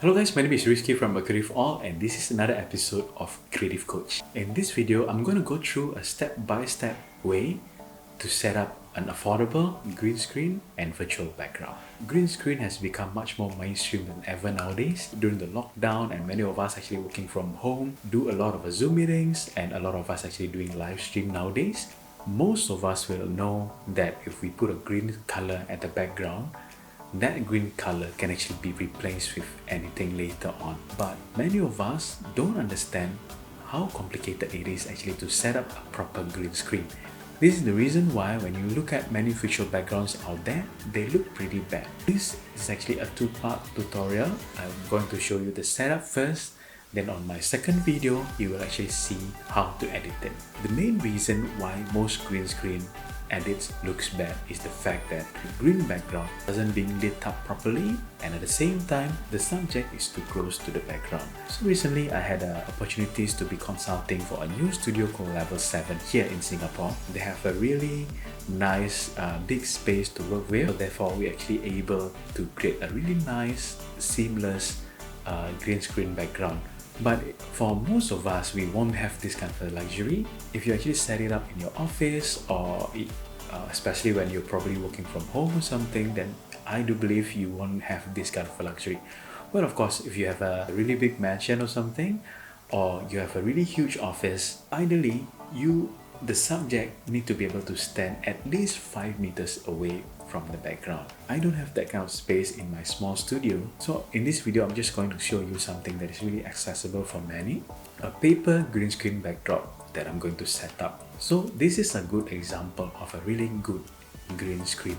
Hello guys, my name is Rizky from acreativealt and this is another episode of Creative Coach. In this video, I'm going to go through a step-by-step way to set up an affordable green screen and virtual background. Green screen has become much more mainstream than ever nowadays. During the lockdown and many of us actually working from home, do a lot of Zoom meetings and a lot of us actually doing live stream nowadays. Most of us will know that if we put a green color at the background, that green color can actually be replaced with anything later on. But many of us don't understand how complicated it is actually to set up a proper green screen. This is the reason why when you look at many virtual backgrounds out there, they look pretty bad. This is actually a two-part tutorial. I'm going to show you the setup first, then on my second video, you will actually see how to edit it. The main reason why most green screen edits looks bad is the fact that the green background doesn't being lit up properly, and at the same time the subject is too close to the background. So recently I had opportunities to be consulting for a new studio called Level 7 here in Singapore. They have a really nice big space to work with, so therefore we're actually able to create a really nice seamless green screen background. But for most of us, we won't have this kind of luxury. If you actually set it up in your office or especially when you're probably working from home or something, then I do believe you won't have this kind of luxury. Well, of course, if you have a really big mansion or something, or you have a really huge office, ideally, the subject need to be able to stand at least 5 meters away from the background. I don't have that kind of space in my small studio, so in this video I'm just going to show you something that is really accessible for many, a paper green screen backdrop that I'm going to set up. So this is a good example of a really good green screen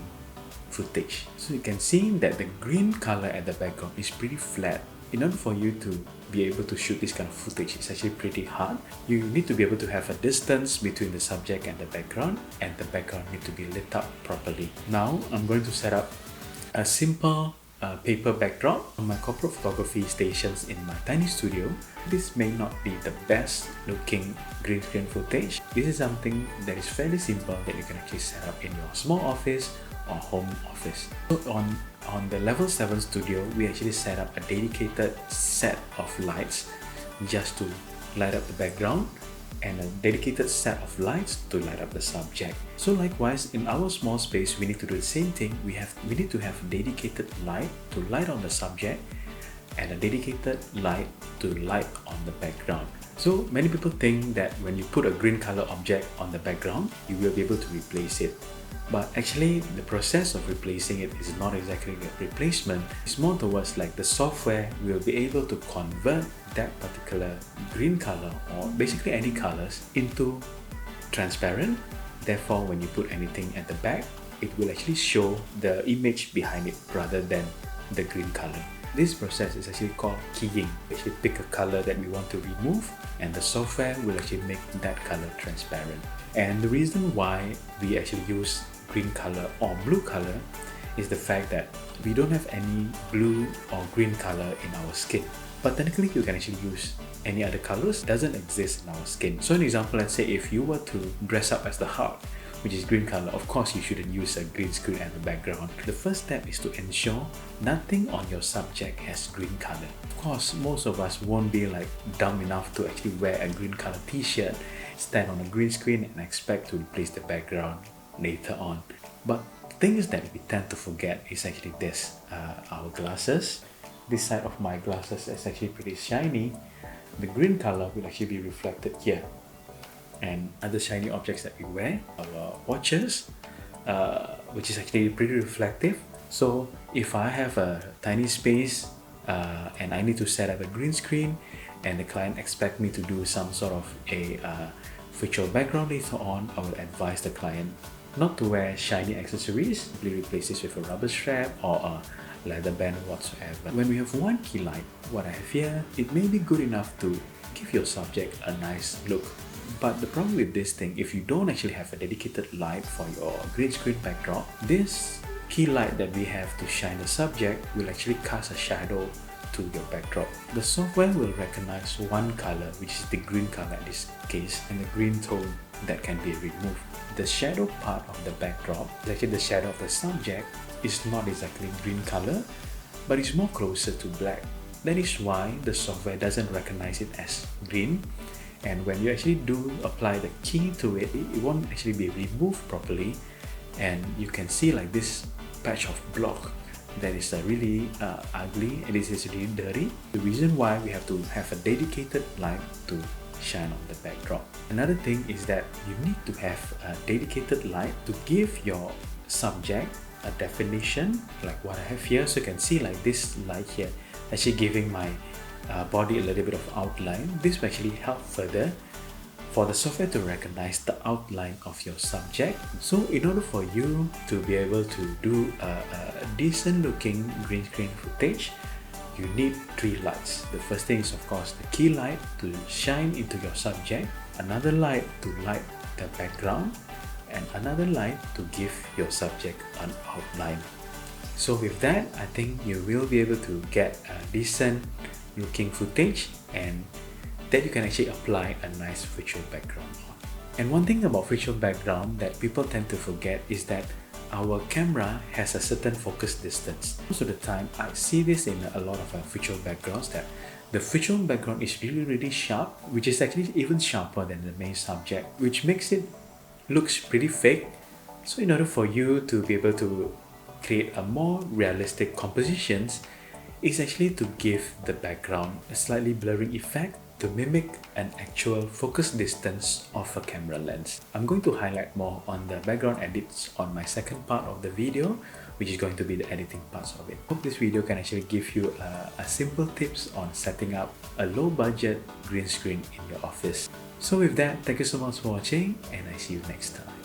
footage. So you can see that the green color at the background is pretty flat. In order for you to be able to shoot this kind of footage, it's actually pretty hard. You need to be able to have a distance between the subject and the background need to be lit up properly. Now I'm going to set up a simple paper backdrop on my corporate photography stations in my tiny studio. This may not be the best looking green screen footage. This is something that is fairly simple that you can actually set up in your small office or home office. So on the Level 7 studio, we actually set up a dedicated set of lights just to light up the background and a dedicated set of lights to light up the subject. So likewise, in our small space, we need to do the same thing. We need to have a dedicated light to light on the subject and a dedicated light to light on the background. So many people think that when you put a green color object on the background, you will be able to replace it. But actually, the process of replacing it is not exactly a replacement. It's more towards like the software will be able to convert that particular green color or basically any colors into transparent. Therefore, when you put anything at the back, it will actually show the image behind it rather than the green color. This process is actually called keying. We actually pick a color that we want to remove and the software will actually make that color transparent. And the reason why we actually use green color or blue color is the fact that we don't have any blue or green color in our skin. But technically you can actually use any other colors. It doesn't exist in our skin. So an example, let's say if you were to dress up as the Hulk, which is green color, of course you shouldn't use a green screen as the background. The first step is to ensure nothing on your subject has green color. Of course, most of us won't be like dumb enough to actually wear a green color t-shirt, stand on a green screen and expect to replace the background later on. But things that we tend to forget is actually this, our glasses. This side of my glasses is actually pretty shiny. The green color will actually be reflected here. And other shiny objects that we wear, our watches, which is actually pretty reflective. So if I have a tiny space and I need to set up a green screen and the client expect me to do some sort of a virtual background later on, I will advise the client not to wear shiny accessories, simply replace this with a rubber strap or a leather band whatsoever. When we have one key light, what I have here, it may be good enough to give your subject a nice look. But the problem with this thing, if you don't actually have a dedicated light for your green screen backdrop, this key light that we have to shine the subject will actually cast a shadow to your backdrop. The software will recognize one color, which is the green color in this case, and the green tone that can be removed. The shadow part of the backdrop, actually the shadow of the subject, is not exactly green color, but it's more closer to black. That is why the software doesn't recognize it as green, and when you actually do apply the key to it, it won't actually be removed properly, and you can see like this patch of block that is really ugly and this is really dirty. The reason why we have to have a dedicated light to shine on the backdrop. Another thing is that you need to have a dedicated light to give your subject a definition like what I have here. So you can see like this light here actually giving my body a little bit of outline. This will actually help further for the software to recognize the outline of your subject. So in order for you to be able to do a decent looking green screen footage, you need 3 lights. The first thing is of course the key light to shine into your subject, another light to light the background, and another light to give your subject an outline. So with that, I think you will be able to get a decent looking footage and that you can actually apply a nice virtual background on. And one thing about virtual background that people tend to forget is that our camera has a certain focus distance. Most of the time, I see this in a lot of virtual backgrounds that the virtual background is really sharp, which is actually even sharper than the main subject, which makes it looks pretty fake. So in order for you to be able to create a more realistic compositions, is actually to give the background a slightly blurring effect to mimic an actual focus distance of a camera lens. I'm going to highlight more on the background edits on my second part of the video, which is going to be the editing parts of it. Hope this video can actually give you a simple tips on setting up a low budget green screen in your office. So with that, thank you so much for watching and I see you next time.